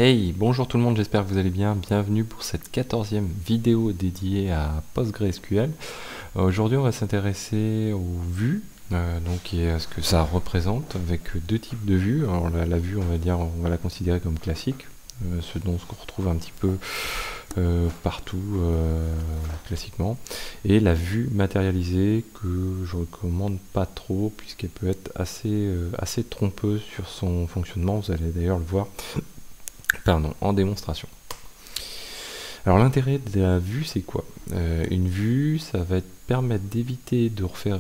Hey, bonjour tout le monde, j'espère que vous allez bien. Bienvenue pour cette 14e vidéo dédiée à PostgreSQL. Aujourd'hui, on va s'intéresser aux vues, et à ce que ça représente avec deux types de vues. Alors la vue, on va dire, on va la considérer comme classique, ce qu'on retrouve un petit peu partout classiquement, et la vue matérialisée que je recommande pas trop puisqu'elle peut être assez trompeuse sur son fonctionnement. Vous allez d'ailleurs le voir en démonstration. Alors l'intérêt de la vue, c'est quoi? Une vue, ça va permettre d'éviter de refaire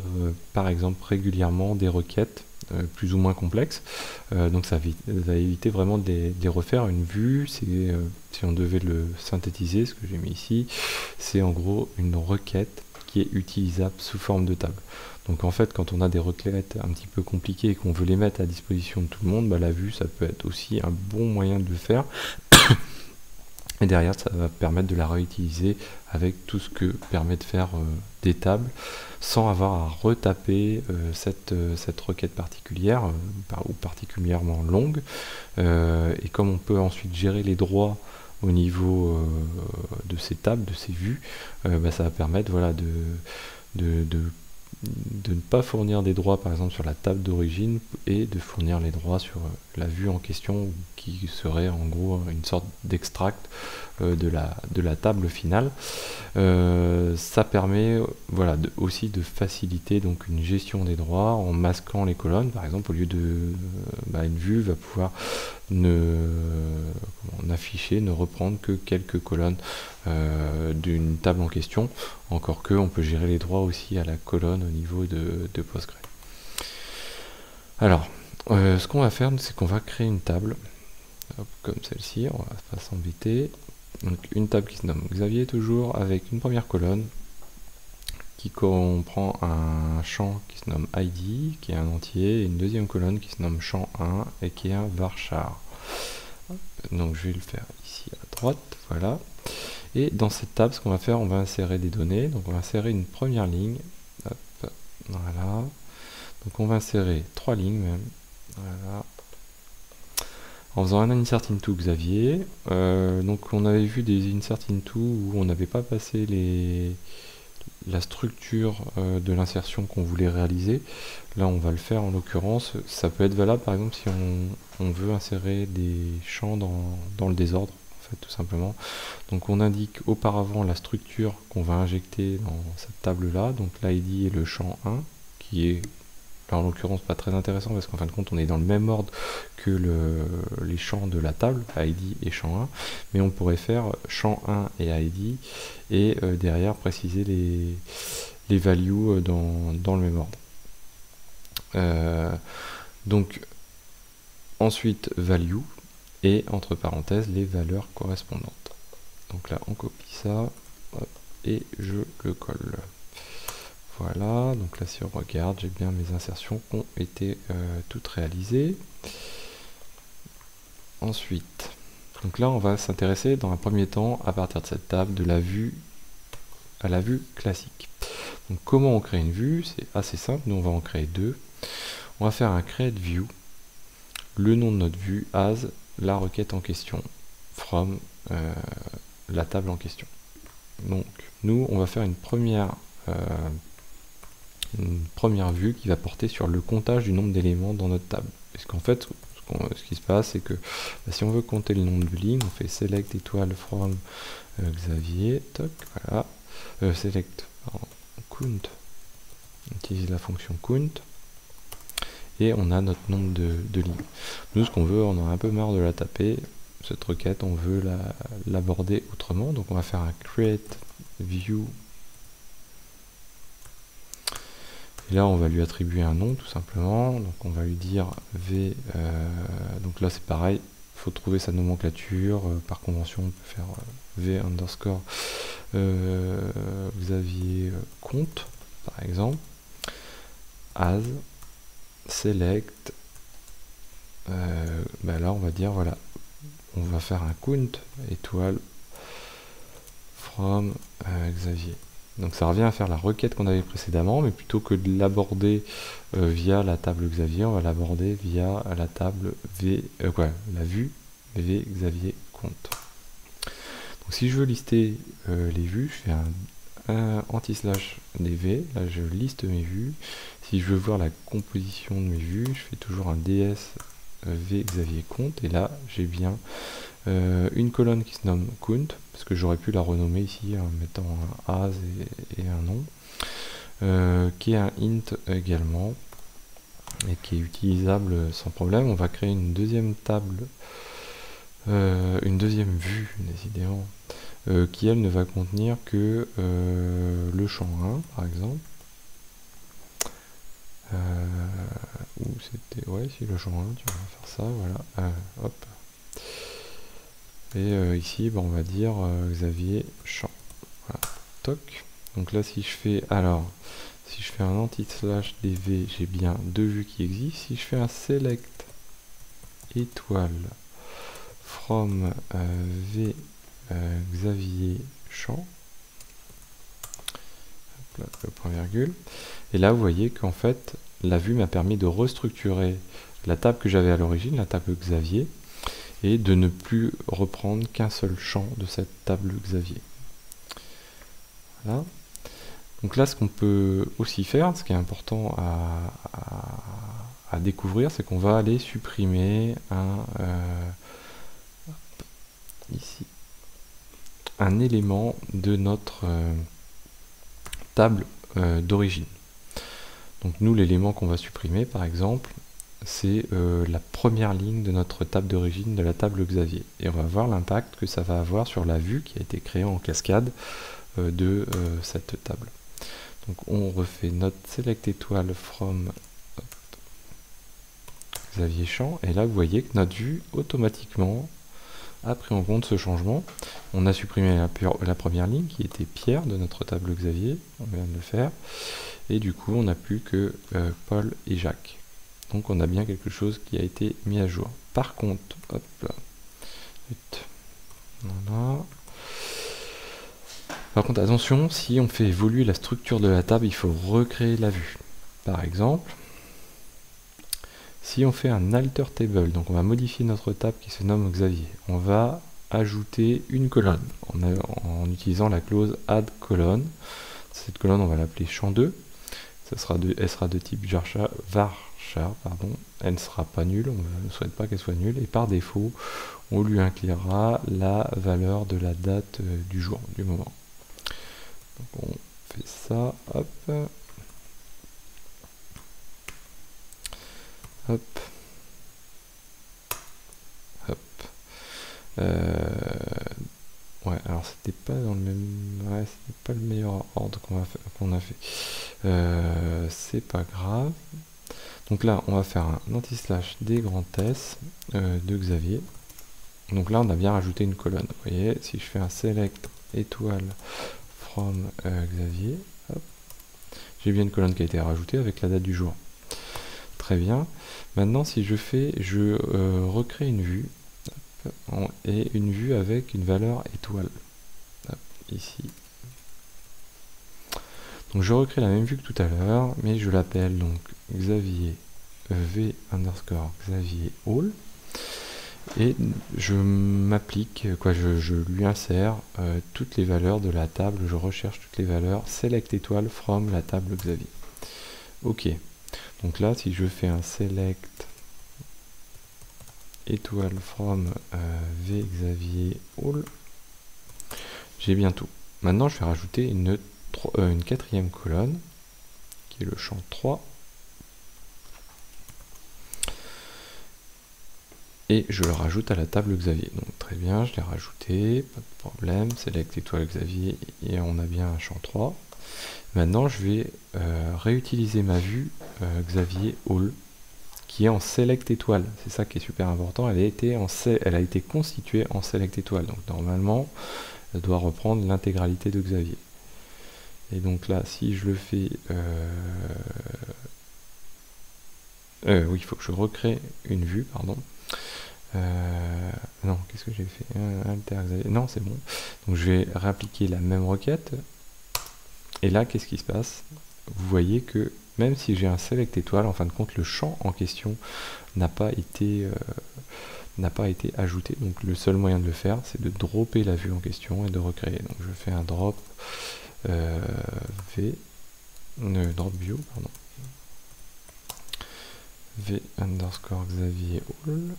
par exemple régulièrement des requêtes plus ou moins complexes. Donc ça va éviter vraiment de les refaire. Une vue, c'est si on devait le synthétiser, ce que j'ai mis ici, c'est en gros une requête qui est utilisable sous forme de table. Donc en fait, quand on a des requêtes un petit peu compliquées et qu'on veut les mettre à disposition de tout le monde, la vue, ça peut être aussi un bon moyen de le faire. Et derrière, ça va permettre de la réutiliser avec tout ce que permet de faire des tables, sans avoir à retaper cette requête particulière, ou particulièrement longue. Et comme on peut ensuite gérer les droits au niveau de ces tables, de ces vues, ça va permettre de ne pas fournir des droits par exemple sur la table d'origine et de fournir les droits sur la vue en question, qui serait en gros une sorte d'extract de la table finale. Ça permet aussi de faciliter donc une gestion des droits en masquant les colonnes. Par exemple, au lieu de une vue va pouvoir afficher, ne reprendre que quelques colonnes d'une table en question, encore que on peut gérer les droits aussi à la colonne au niveau de Postgre. Alors, ce qu'on va faire, c'est qu'on va créer une table, comme celle-ci, on va pas s'embêter. Donc une table qui se nomme Xavier toujours, avec une première colonne qui comprend un champ qui se nomme ID, qui est un entier, et une deuxième colonne qui se nomme champ 1 et qui est un varchar. Donc je vais le faire ici à droite, voilà. Et dans cette table, ce qu'on va faire, on va insérer des données. Donc on va insérer une première ligne, hop, voilà. Donc on va insérer 3 lignes même, voilà. En faisant un insert into Xavier, donc on avait vu des insert into où on n'avait pas passé la structure de l'insertion qu'on voulait réaliser. Là on va le faire en l'occurrence. Ça peut être valable par exemple si on veut insérer des champs dans le désordre, en fait, tout simplement. Donc on indique auparavant la structure qu'on va injecter dans cette table là, donc l'ID est le champ 1, qui est en l'occurrence pas très intéressant parce qu'en fin de compte on est dans le même ordre que les champs de la table, ID et champ 1, mais on pourrait faire champ 1 et ID et derrière préciser les values dans le même ordre. Donc ensuite value et entre parenthèses les valeurs correspondantes. Donc là on copie ça, hop, et je le colle. Voilà, donc là si on regarde, j'ai bien mes insertions qui ont été toutes réalisées. Ensuite, donc là on va s'intéresser dans un premier temps, à partir de cette table, de la vue à la vue classique. Donc comment on crée une vue? C'est assez simple, nous on va en créer deux. On va faire un create view, le nom de notre vue as la requête en question, from la table en question. Donc nous on va faire une première vue qui va porter sur le comptage du nombre d'éléments dans notre table. Parce qu'en fait, ce qui se passe, c'est que si on veut compter le nombre de lignes, on fait select étoile from Xavier, toc, voilà, select count, on utilise la fonction count, et on a notre nombre de lignes. Nous, ce qu'on veut, on en a un peu marre de la taper, cette requête, on veut l'aborder autrement, donc on va faire un create view. Et là, on va lui attribuer un nom, tout simplement. Donc, on va lui dire v. Donc là, c'est pareil. Il faut trouver sa nomenclature. Par convention, on peut faire v underscore Xavier compte, par exemple. As select. Là, on va dire voilà. On va faire un count étoile from Xavier. Donc ça revient à faire la requête qu'on avait précédemment, mais plutôt que de l'aborder via la table Xavier, on va l'aborder via la table la vue V Xavier compte. Donc si je veux lister les vues, je fais un anti-slash dv, là je liste mes vues. Si je veux voir la composition de mes vues, je fais toujours un ds v Xavier compte, et là j'ai bien une colonne qui se nomme count, parce que j'aurais pu la renommer ici en mettant un as et un nom, qui est un int également, et qui est utilisable sans problème. On va créer une deuxième table, une deuxième vue, décidément, qui elle ne va contenir que le champ 1 par exemple, ou c'était, ouais, si le champ 1, tu vas faire ça, voilà, hop, et ici on va dire Xavier champ, voilà, toc. Donc là si je fais, alors si je fais un anti-slash dv, j'ai bien deux vues qui existent. Si je fais un select étoile from v Xavier champ, hop là, le point virgule, et là vous voyez qu'en fait la vue m'a permis de restructurer la table que j'avais à l'origine, la table Xavier, et de ne plus reprendre qu'un seul champ de cette table Xavier. Voilà. Donc là, ce qu'on peut aussi faire, ce qui est important à découvrir, c'est qu'on va aller supprimer ici un élément de notre table d'origine. Donc nous, l'élément qu'on va supprimer, par exemple, c'est la première ligne de notre table d'origine de la table Xavier. Et on va voir l'impact que ça va avoir sur la vue qui a été créée en cascade de cette table. Donc on refait notre select étoile from Xavier champ, et là vous voyez que notre vue automatiquement a pris en compte ce changement. On a supprimé la première ligne qui était Pierre de notre table Xavier, on vient de le faire, et du coup on n'a plus que Paul et Jacques. Donc on a bien quelque chose qui a été mis à jour. Par contre, hop là, voilà. Par contre, attention, si on fait évoluer la structure de la table, il faut recréer la vue. Par exemple, si on fait un alter table, donc on va modifier notre table qui se nomme Xavier, on va ajouter une colonne en utilisant la clause add colonne. Cette colonne, on va l'appeler champ 2. Elle sera de type varchar, pardon. Elle ne sera pas nulle, on ne souhaite pas qu'elle soit nulle, et par défaut, on lui inclura la valeur de la date du jour, du moment. Donc on fait ça, hop, hop, hop. Ouais, alors c'était pas dans le même, ouais, c'était pas le meilleur ordre qu'on a fait. C'est pas grave. Donc là, on va faire un anti-slash des grands S de Xavier. Donc là, on a bien rajouté une colonne. Vous voyez, si je fais un select étoile from Xavier, j'ai bien une colonne qui a été rajoutée avec la date du jour. Très bien. Maintenant, si je recrée une vue, et une vue avec une valeur étoile. Hop, ici. Donc je recrée la même vue que tout à l'heure, mais je l'appelle donc Xavier v underscore Xavier all, et je m'applique, je lui insère toutes les valeurs de la table, je recherche toutes les valeurs select étoile from la table Xavier. Ok, donc là si je fais un select étoile from v Xavier all, j'ai bien tout. Maintenant je vais rajouter une quatrième colonne qui est le champ 3, et je le rajoute à la table Xavier. Donc très bien, je l'ai rajouté, pas de problème, select étoile Xavier, et on a bien un champ 3. Maintenant je vais réutiliser ma vue Xavier all, qui est en select étoile. C'est ça qui est super important, elle a été constituée en select étoile, donc normalement elle doit reprendre l'intégralité de Xavier. Et donc là, si je le fais, oui, il faut que je recrée une vue, pardon. Non, qu'est-ce que j'ai fait? Alter Xavier. Non, c'est bon. Donc je vais réappliquer la même requête. Et là, qu'est-ce qui se passe? Vous voyez que même si j'ai un select étoile, en fin de compte, le champ en question n'a pas été n'a pas été ajouté. Donc le seul moyen de le faire, c'est de dropper la vue en question et de recréer. Donc je fais un drop drop view, pardon. V underscore Xavier all,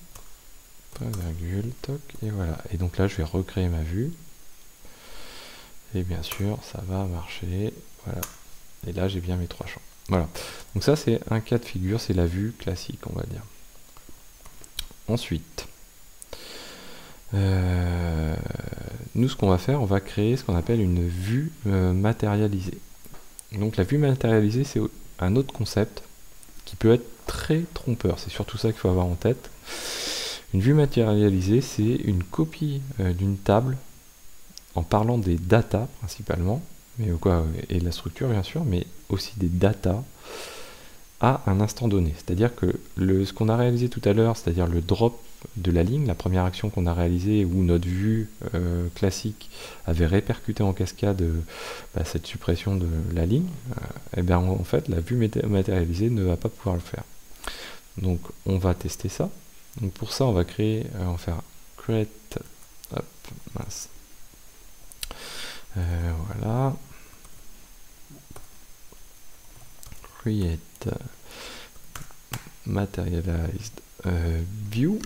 point virgule, toc, et voilà. Et donc là, je vais recréer ma vue. Et bien sûr, ça va marcher. Voilà. Et là, j'ai bien mes 3 champs. Voilà. Donc ça, c'est un cas de figure, c'est la vue classique, on va dire. Ensuite, nous, ce qu'on va faire, on va créer ce qu'on appelle une vue matérialisée. Donc la vue matérialisée, c'est un autre concept qui peut être très trompeur. C'est surtout ça qu'il faut avoir en tête. Une vue matérialisée, c'est une copie d'une table en parlant des data principalement, mais quoi, et de la structure bien sûr, mais aussi des data à un instant donné. C'est-à-dire que ce qu'on a réalisé tout à l'heure, c'est-à-dire le drop de la ligne, la première action qu'on a réalisée où notre vue classique avait répercuté en cascade cette suppression de la ligne, et bien en fait la vue matérialisée ne va pas pouvoir le faire. Donc on va tester ça. Donc pour ça on va créer, on va faire create, hop, mince. Voilà, create materialized view,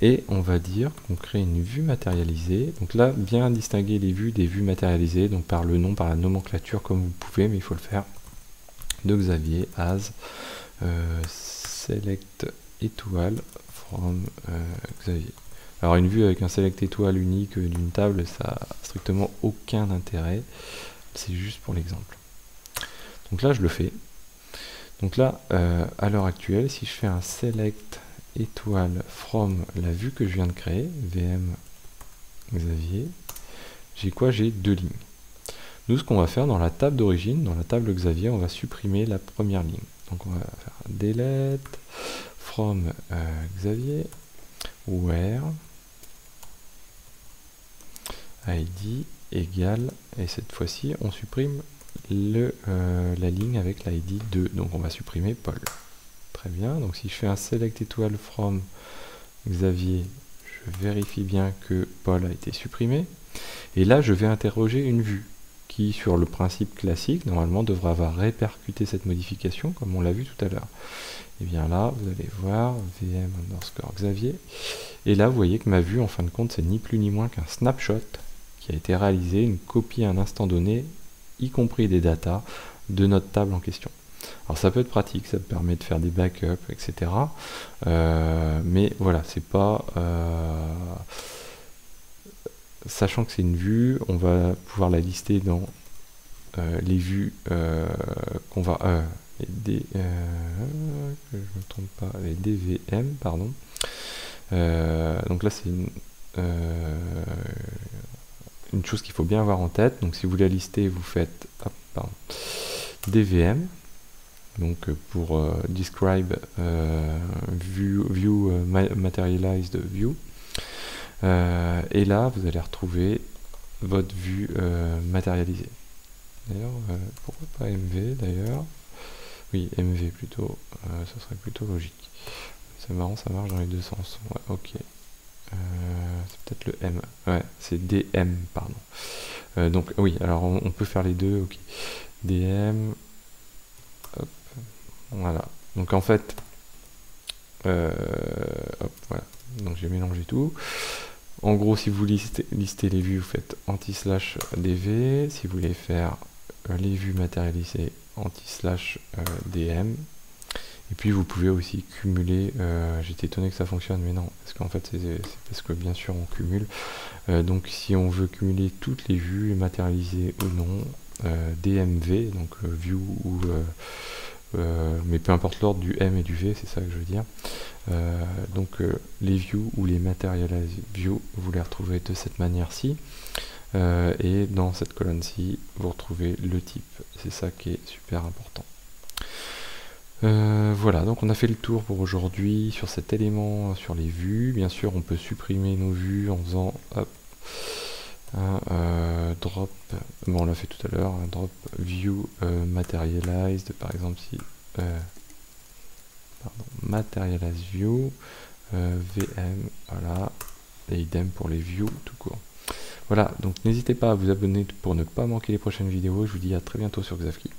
et on va dire qu'on crée une vue matérialisée. Donc là, bien distinguer les vues des vues matérialisées, donc par le nom, par la nomenclature comme vous pouvez, mais il faut le faire, de Xavier as select étoile from Xavier. Alors une vue avec un select étoile unique d'une table, ça n'a strictement aucun intérêt, c'est juste pour l'exemple. Donc là je le fais. Donc là, à l'heure actuelle, si je fais un select étoile from la vue que je viens de créer, VM Xavier, j'ai quoi? J'ai 2 lignes. Nous, ce qu'on va faire dans la table d'origine, dans la table Xavier, on va supprimer la première ligne. Donc on va faire delete from Xavier, where id égale, et cette fois-ci on supprime la ligne avec l'id 2, donc on va supprimer Paul. Très bien, donc si je fais un select étoile from Xavier, je vérifie bien que Paul a été supprimé, et là je vais interroger une vue qui, sur le principe classique, normalement devrait avoir répercuté cette modification comme on l'a vu tout à l'heure. Et bien là, vous allez voir VM underscore Xavier, et là vous voyez que ma vue en fin de compte c'est ni plus ni moins qu'un snapshot qui a été réalisé, une copie à un instant donné, y compris des datas de notre table en question. Alors ça peut être pratique, ça permet de faire des backups, etc. Mais voilà, c'est pas... sachant que c'est une vue, on va pouvoir la lister dans les vues qu'on va... que je me trompe pas, les DVM, pardon. Donc là c'est une chose qu'il faut bien avoir en tête. Donc si vous la listez, vous faites DVM, donc pour describe view materialized view, et là vous allez retrouver votre vue matérialisée. D'ailleurs, pourquoi pas MV d'ailleurs? Oui, MV plutôt, ça serait plutôt logique. C'est marrant, ça marche dans les deux sens. Ouais, ok. C'est peut-être le M. Ouais, c'est DM, pardon. Donc oui, alors on peut faire les deux, ok. DM, hop, voilà. Donc en fait, hop, voilà. Donc j'ai mélangé tout. En gros, si vous listez les vues, vous faites anti/dv. Si vous voulez faire les vues matérialisées, anti/dm. Et puis vous pouvez aussi cumuler, j'étais étonné que ça fonctionne, mais non, parce qu'en fait c'est parce que bien sûr on cumule. Donc si on veut cumuler toutes les vues, matérialisées ou non, DMV, donc view ou... mais peu importe l'ordre du M et du V, c'est ça que je veux dire. Donc les views ou les materialized views, vous les retrouvez de cette manière-ci. Et dans cette colonne-ci, vous retrouvez le type. C'est ça qui est super important. Voilà, donc on a fait le tour pour aujourd'hui sur cet élément, sur les vues. Bien sûr, on peut supprimer nos vues en faisant hop, un drop, bon on l'a fait tout à l'heure, un drop view materialized, par exemple si materialized view VM Voilà, et idem pour les views tout court. Voilà, donc n'hésitez pas à vous abonner pour ne pas manquer les prochaines vidéos. Je vous dis à très bientôt sur Xavki.